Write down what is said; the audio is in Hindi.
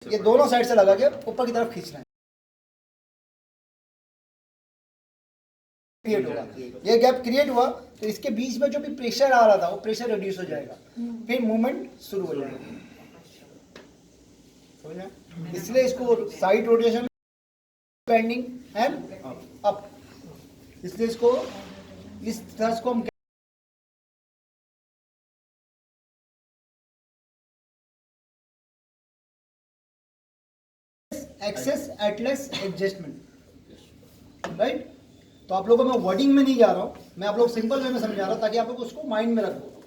ये दोनों साइड से लगा के ऊपर की तरफ खींचना है, क्रिएट होगा। ये गैप क्रिएट हुआ तो इसके बीच में जो भी प्रेशर आ रहा था वो प्रेशर रिड्यूस हो जाएगा, फिर मूवमेंट शुरू हो जाएगा। समझा? इसलिए इसको side rotation bending and up, इसलिए इसको इस थ्रस्ट को हम एक्सेस एटलेस एडजस्टमेंट, राइट। तो आप लोगों को मैं वर्डिंग में नहीं जा रहा हूं, मैं आप लोग सिंपल वे में समझा रहा हूं ताकि आप लोग उसको माइंड में रखो।